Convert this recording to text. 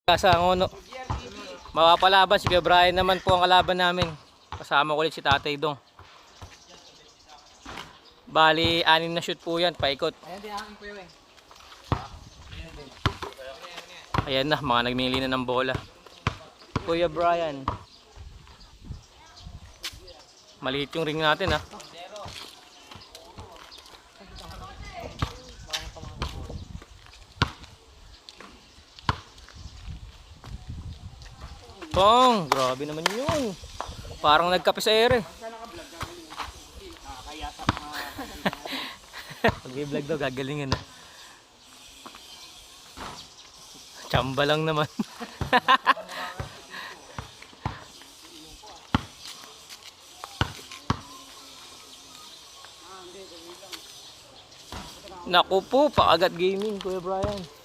Sa Ngono. Mapapalaban si Kuya Brian naman po ang kalaban namin. Kasama ko ulit si Tatay Dong. Bali, 6 na shoot po yan, paikot. Ayan din aking kuya eh. Ayan na, mga nagmili na ng bola. Kuya Brian. Maliit yung ring natin ha. Pong, grabe naman yun. Parang nagkape sa ere. Pag-i-vlog daw, gagalingan na. Chamba lang naman. Naku po, paagat gaming, Kuya Brian.